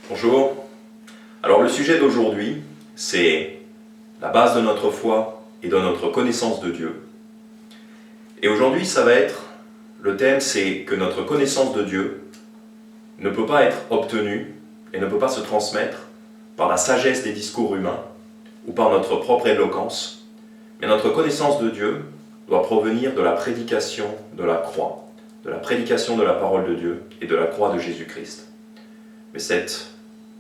Bonjour. Alors le sujet d'aujourd'hui, c'est la base de notre foi et de notre connaissance de Dieu. Et aujourd'hui, ça va être, le thème c'est que notre connaissance de Dieu ne peut pas être obtenue et ne peut pas se transmettre par la sagesse des discours humains ou par notre propre éloquence, mais notre connaissance de Dieu doit provenir de la prédication de la croix, de la prédication de la parole de Dieu et de la croix de Jésus-Christ. Mais cette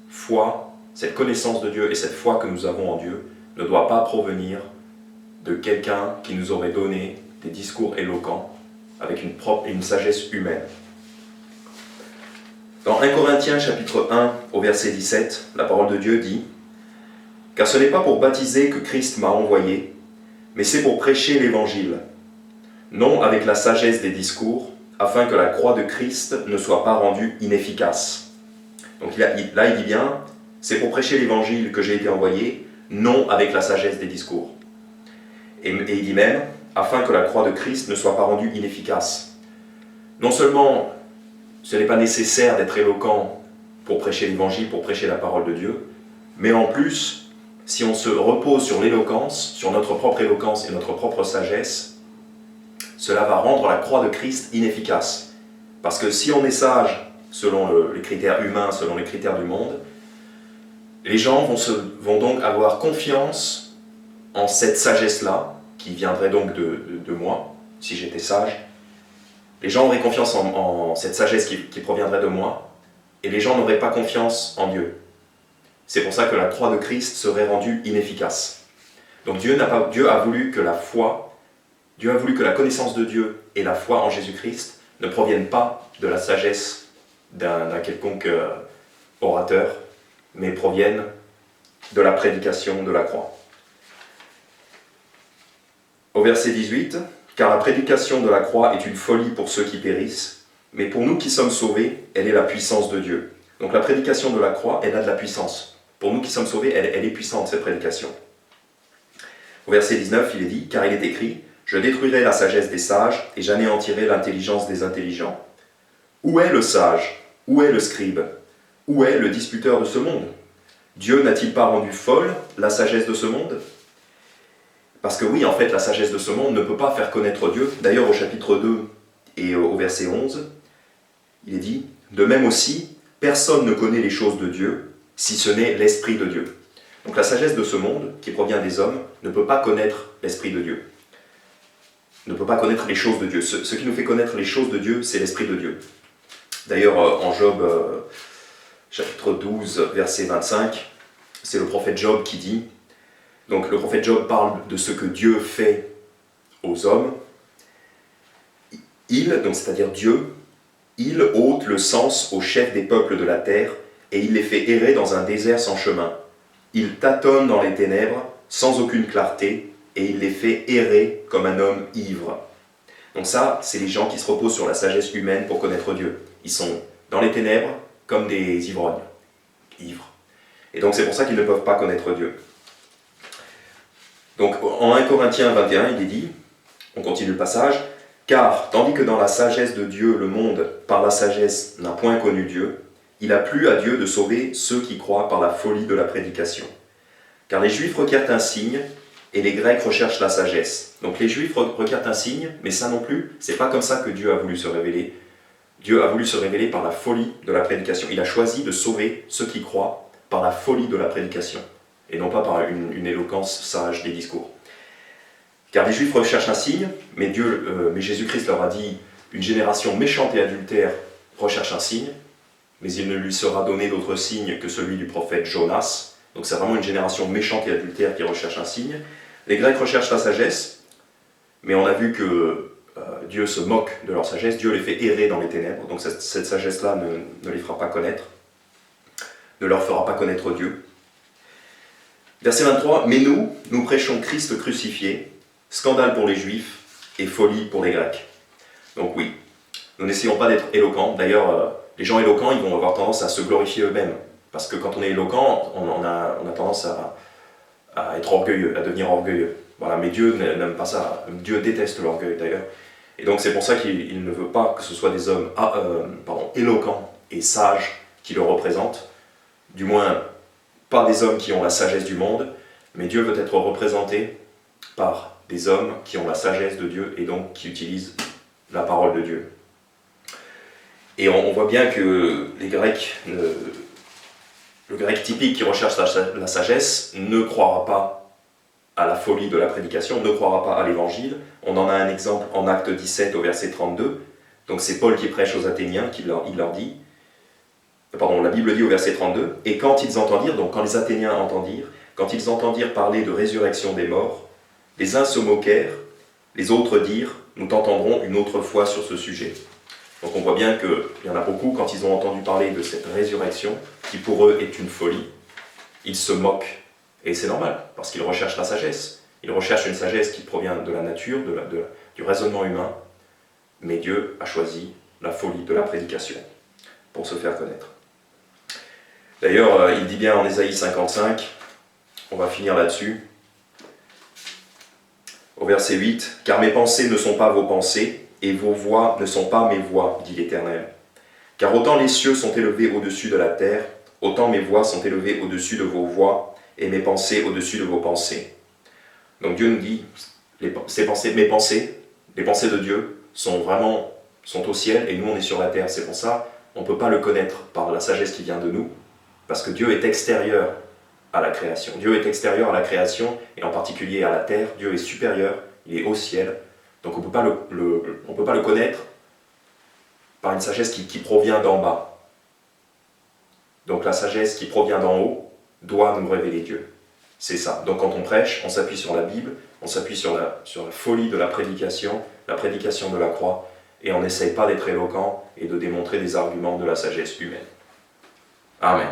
foi, cette connaissance de Dieu et cette foi que nous avons en Dieu ne doit pas provenir de quelqu'un qui nous aurait donné des discours éloquents avec une sagesse humaine. Dans 1 Corinthiens chapitre 1 au verset 17, la parole de Dieu dit « Car ce n'est pas pour baptiser que Christ m'a envoyé, mais c'est pour prêcher l'Évangile, non avec la sagesse des discours, afin que la croix de Christ ne soit pas rendue inefficace. » Donc là, il dit bien, c'est pour prêcher l'Évangile que j'ai été envoyé, non avec la sagesse des discours. Et il dit même, afin que la croix de Christ ne soit pas rendue inefficace. Non seulement ce n'est pas nécessaire d'être éloquent pour prêcher l'Évangile, pour prêcher la parole de Dieu, mais en plus, si on se repose sur l'éloquence, sur notre propre éloquence et notre propre sagesse, cela va rendre la croix de Christ inefficace. Parce que si on est sage, selon les critères humains, selon les critères du monde, les gens vont donc avoir confiance en cette sagesse-là, qui viendrait donc de moi, si j'étais sage. Les gens auraient confiance en cette sagesse qui proviendrait de moi, et les gens n'auraient pas confiance en Dieu. C'est pour ça que la croix de Christ serait rendue inefficace. Donc Dieu a voulu que la foi, Dieu a voulu que la connaissance de Dieu et la foi en Jésus-Christ ne proviennent pas de la sagesse d'un quelconque orateur, mais proviennent de la prédication de la croix. Au verset 18, « Car la prédication de la croix est une folie pour ceux qui périssent, mais pour nous qui sommes sauvés, elle est la puissance de Dieu. » Donc la prédication de la croix, elle a de la puissance. Pour nous qui sommes sauvés, elle est puissante, cette prédication. Au verset 19, il est dit, « Car il est écrit, je détruirai la sagesse des sages, et j'anéantirai l'intelligence des intelligents. » Où est le sage? Où est le scribe? Où est le disputeur de ce monde? Dieu n'a-t-il pas rendu folle la sagesse de ce monde? Parce que oui, en fait, la sagesse de ce monde ne peut pas faire connaître Dieu. D'ailleurs, au chapitre 2 et au verset 11, il est dit, « De même aussi, personne ne connaît les choses de Dieu, si ce n'est l'Esprit de Dieu. » Donc la sagesse de ce monde, qui provient des hommes, ne peut pas connaître l'Esprit de Dieu. Ne peut pas connaître les choses de Dieu. Ce qui nous fait connaître les choses de Dieu, c'est l'Esprit de Dieu. D'ailleurs, en Job, chapitre 12, verset 25, c'est le prophète Job qui dit, donc le prophète Job parle de ce que Dieu fait aux hommes. Donc c'est-à-dire Dieu, il ôte le sens aux chefs des peuples de la terre, et il les fait errer dans un désert sans chemin. Il tâtonne dans les ténèbres, sans aucune clarté, et il les fait errer comme un homme ivre. Donc ça, c'est les gens qui se reposent sur la sagesse humaine pour connaître Dieu. Ils sont dans les ténèbres comme des ivrognes, ivres. Et donc c'est pour ça qu'ils ne peuvent pas connaître Dieu. Donc en 1 Corinthiens 21, il est dit, on continue le passage, « Car, tandis que dans la sagesse de Dieu, le monde, par la sagesse, n'a point connu Dieu, il a plu à Dieu de sauver ceux qui croient par la folie de la prédication. Car les Juifs requièrent un signe, et les Grecs recherchent la sagesse. » Donc les Juifs requièrent un signe, mais ça non plus, c'est pas comme ça que Dieu a voulu se révéler. Dieu a voulu se révéler par la folie de la prédication. Il a choisi de sauver ceux qui croient par la folie de la prédication, et non pas par une éloquence sage des discours. Car les Juifs recherchent un signe, mais Jésus-Christ leur a dit, une génération méchante et adultère recherche un signe, mais il ne lui sera donné d'autre signe que celui du prophète Jonas. Donc c'est vraiment une génération méchante et adultère qui recherche un signe. Les Grecs recherchent la sagesse, mais on a vu que Dieu se moque de leur sagesse, Dieu les fait errer dans les ténèbres, donc cette sagesse-là ne les fera pas connaître, ne leur fera pas connaître Dieu. Verset 23, « Mais nous prêchons Christ crucifié, scandale pour les Juifs et folie pour les Grecs. » Donc oui, nous n'essayons pas d'être éloquents. D'ailleurs, les gens éloquents, ils vont avoir tendance à se glorifier eux-mêmes. Parce que quand on est éloquent, on a tendance à être orgueilleux, à devenir orgueilleux. Voilà, mais Dieu n'aime pas ça. Dieu déteste l'orgueil d'ailleurs. Et donc c'est pour ça qu'il ne veut pas que ce soit des hommes éloquents et sages qui le représentent, du moins pas des hommes qui ont la sagesse du monde, mais Dieu veut être représenté par des hommes qui ont la sagesse de Dieu et donc qui utilisent la parole de Dieu. Et on voit bien que les Grecs, le grec typique qui recherche la sagesse ne croira pas à la folie de la prédication, ne croira pas à l'évangile. On en a un exemple en Acte 17 au verset 32. Donc c'est Paul qui prêche aux Athéniens, il leur dit, pardon, la Bible dit au verset 32, « Et quand ils entendirent, donc quand les Athéniens entendirent, quand ils entendirent parler de résurrection des morts, les uns se moquèrent, les autres dirent, nous t'entendrons une autre fois sur ce sujet. » Donc on voit bien qu'il y en a beaucoup, quand ils ont entendu parler de cette résurrection, qui pour eux est une folie, ils se moquent. Et c'est normal, parce qu'ils recherchent la sagesse. Ils recherchent une sagesse qui provient de la nature, du raisonnement humain, mais Dieu a choisi la folie de la prédication pour se faire connaître. D'ailleurs, il dit bien en Ésaïe 55, on va finir là-dessus, au verset 8, « Car mes pensées ne sont pas vos pensées, et vos voix ne sont pas mes voix, dit l'Éternel. Car autant les cieux sont élevés au-dessus de la terre, autant mes voix sont élevées au-dessus de vos voix, et mes pensées au-dessus de vos pensées. » Donc Dieu nous dit, mes pensées, les pensées de Dieu sont au ciel, et nous on est sur la terre. C'est pour ça on ne peut pas le connaître par la sagesse qui vient de nous, parce que Dieu est extérieur à la création. Dieu est extérieur à la création, et en particulier à la terre. Dieu est supérieur, il est au ciel. Donc on ne peut pas le connaître par une sagesse qui provient d'en bas. Donc la sagesse qui provient d'en haut doit nous révéler Dieu. C'est ça. Donc quand on prêche, on s'appuie sur la Bible, on s'appuie sur la folie de la prédication de la croix, et on n'essaye pas d'être éloquent et de démontrer des arguments de la sagesse humaine. Amen.